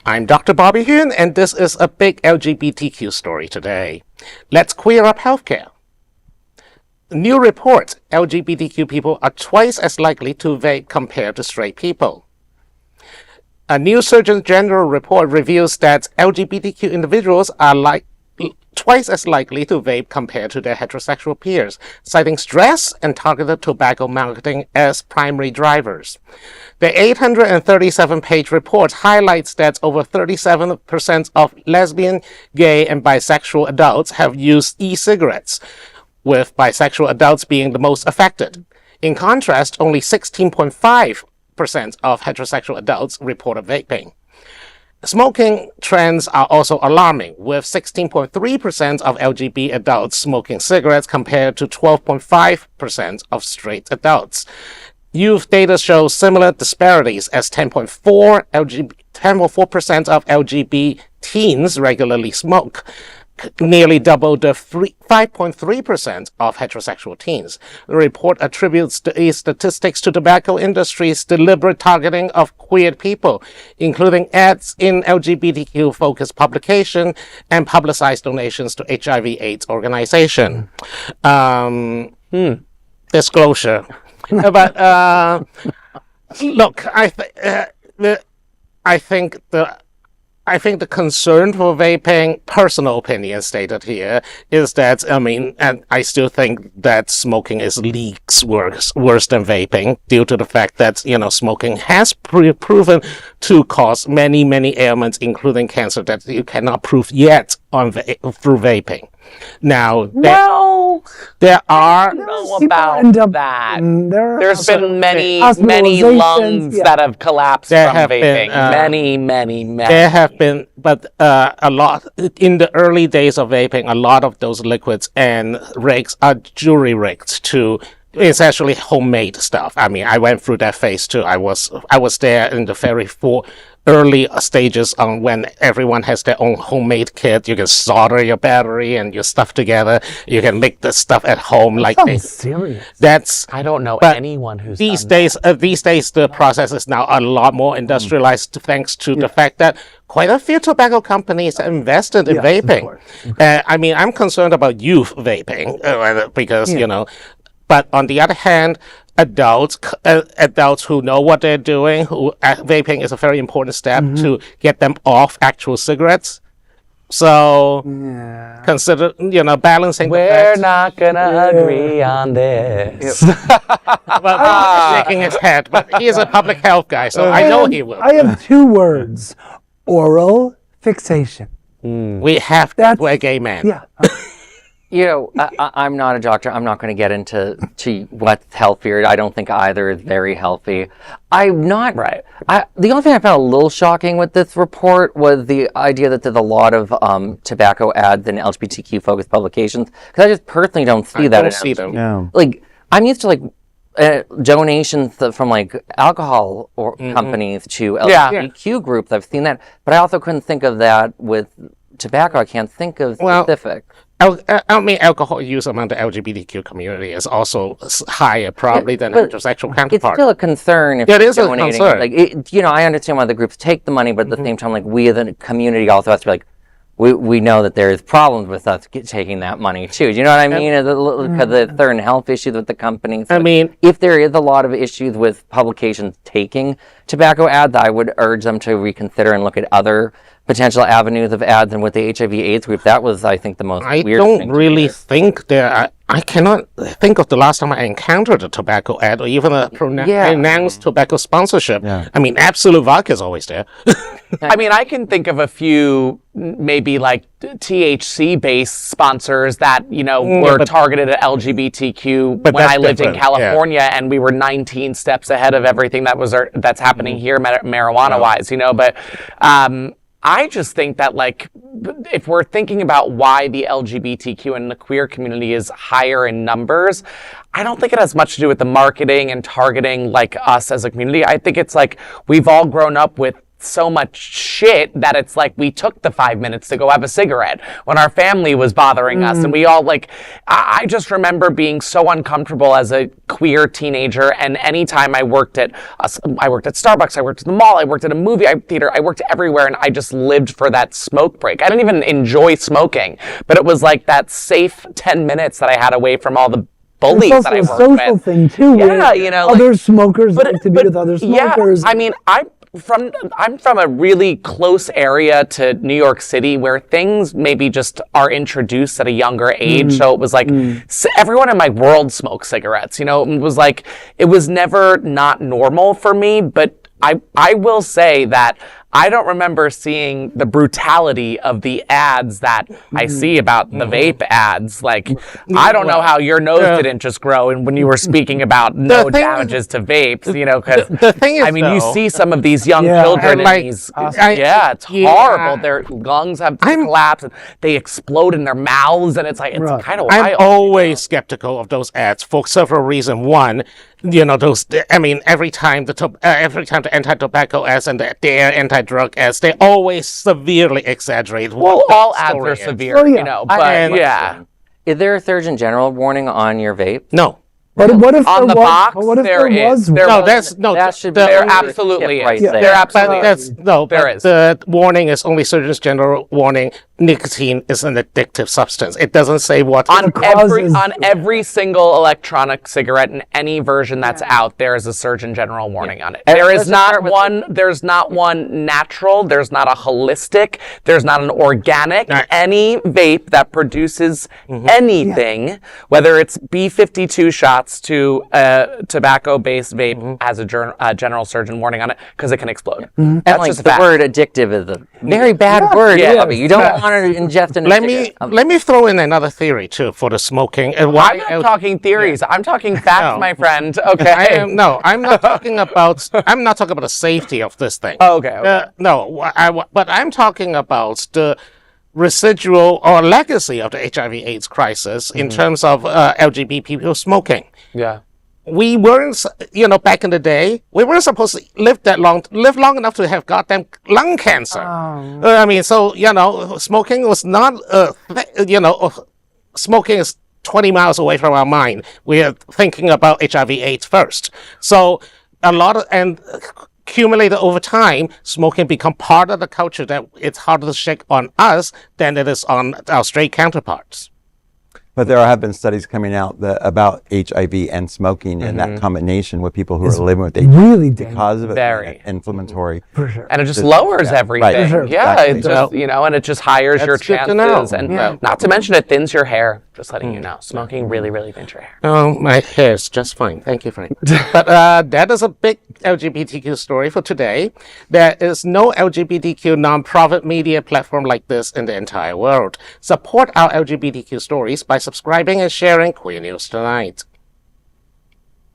I'm Dr. Bobby Huynh, and this is a big LGBTQ story today. Let's queer up healthcare. New report, LGBTQ people are twice as likely to vape compared to straight people. A new Surgeon General report reveals that LGBTQ individuals are twice as likely to vape compared to their heterosexual peers, citing stress and targeted tobacco marketing as primary drivers. The 837-page report highlights that over 37% of lesbian, gay, and bisexual adults have used e-cigarettes, with bisexual adults being the most affected. In contrast, only 16.5% of heterosexual adults reported vaping. Smoking trends are also alarming, with 16.3% of LGBT adults smoking cigarettes compared to 12.5% of straight adults. Youth data shows similar disparities as 10.4% of LGBT teens regularly smoke, nearly double the 5.3% of heterosexual teens. The report attributes these statistics to tobacco industry's deliberate targeting of queer people, including ads in LGBTQ-focused publication and publicized donations to HIV/AIDS organization. Disclosure. But look, I think the concern for vaping, personal opinion stated here, is that, and I still think that smoking is leagues worse than vaping, due to the fact that, smoking has proven to cause many, many ailments, including cancer, that you cannot prove yet through vaping. Now, there are... I don't know about that. There's been many lungs that have collapsed from vaping. Many. There have been, but a lot, in the early days of vaping, a lot of those liquids and rigs are jury-rigged to essentially homemade stuff. I went through that phase too. I was there in the very early stages on when everyone has their own homemade kit. You can solder your battery and your stuff together. You can make the stuff at home. Serious. I don't know anyone who's these days the process is now a lot more industrialized, thanks to the fact that quite a few tobacco companies have invested in vaping. I'm concerned about youth vaping because but on the other hand, adults who know what they're doing, vaping is a very important step to get them off actual cigarettes. So consider, balancing. We're not gonna agree on this. Well, shaking his head, but he is a public health guy, so I know he will. I have two words: oral fixation. We have that. We're a gay man. Yeah. I'm not a doctor. I'm not going to get into what's healthier. I don't think either is very healthy. I'm not. Right. The only thing I found a little shocking with this report was the idea that there's a lot of tobacco ads in LGBTQ-focused publications. Because I just personally don't see that. I don't see them. No. I'm used to donations from alcohol or companies to LGBTQ groups. I've seen that, but I also couldn't think of that with tobacco. I can't think of specific. Alcohol use among the LGBTQ community is also higher probably than heterosexual counterparts. It's still a concern if it is donating. A concern. I understand why the groups take the money, but at the same time, we as a community also has to be we know that there's problems with us taking that money too. Do you know what I mean? Because there's certain health issues with the companies. If there is a lot of issues with publications taking tobacco ads, I would urge them to reconsider and look at other potential avenues of ads. And with the HIV/AIDS group, that was, I think, the most weird thing. I don't really think I cannot think of the last time I encountered a tobacco ad or even a announced tobacco sponsorship. Yeah. Absolute Vodka is always there. I can think of a few maybe THC-based sponsors that, were targeted at LGBTQ when I lived in California, and we were 19 steps ahead of everything that's happening here marijuana-wise, But I just think that, if we're thinking about why the LGBTQ and the queer community is higher in numbers, I don't think it has much to do with the marketing and targeting us as a community. I think it's we've all grown up with so much shit that it's like we took the 5 minutes to go have a cigarette when our family was bothering us, and we all like. I just remember being so uncomfortable as a queer teenager, and anytime I worked at Starbucks, I worked at the mall, I worked at a movie theater, I worked everywhere, and I just lived for that smoke break. I didn't even enjoy smoking, but it was like that safe 10 minutes that I had away from all the bullies that I worked with. It's also a social thing too. Yeah, you know, other smokers like to be with other smokers. Yeah, I mean, I'm from a really close area to New York City where things maybe just are introduced at a younger age. So it was like everyone in my world smoked cigarettes. You know, it was never not normal for me. But I will say that I don't remember seeing the brutality of the ads that I see about the vape ads. Like, I don't know how your nose didn't just grow and when you were speaking about no damages to vapes, you know, because the thing is, I mean, you see some of these young children in these, it's horrible. Their lungs have collapsed and they explode in their mouths, and it's like, it's kind of wild. I'm always skeptical of those ads for several reasons. One, you know, every time the anti-tobacco ads and the anti-drug ads, they always severely exaggerate. Well, all ads are severe, you know, but Is there a Surgeon General warning on your vape? No. But what if on the box there was? That should be there absolutely is. Right there. There absolutely is. The warning is only Surgeon General warning. Nicotine is an addictive substance. It doesn't say what on every single electronic cigarette in any version that's out. There is a Surgeon General warning on it. There is not one. There's not one natural. There's not a holistic. There's not an organic. Any vape that produces anything, whether it's B52 shots to tobacco-based vape, has a general surgeon warning on it because it can explode. And That's like just a the fact. word addictive is a very bad word. Yeah. You don't want to ingest an Let me throw in another theory too for the smoking and why. I'm not talking theories. I'm talking facts, my friend. Okay. I'm not talking about. I'm not talking about the safety of this thing. Okay. But I'm talking about the residual or legacy of the HIV/AIDS crisis in terms of LGBT people smoking. Yeah. We weren't, back in the day, we weren't supposed to live long enough to have goddamn lung cancer. Smoking was not, smoking is 20 miles away from our mind. We are thinking about HIV/AIDS first. So accumulated over time, smoking become part of the culture that it's harder to shake on us than it is on our straight counterparts. But there have been studies coming out about HIV and smoking and that combination with people who are living with HIV really because of it very being inflammatory. For sure. And it just lowers everything. Right. Sure. Yeah, Exactly. it just, and it just highires your That's good to know. chances. And not to mention it thins your hair. Just letting you know. Smoking really, really thins your hair. Oh, my hair is just fine. Thank you, Frank. But that is a big LGBTQ story for today. There is no LGBTQ non-profit media platform like this in the entire world. Support our LGBTQ stories by subscribing and sharing Queer News Tonight.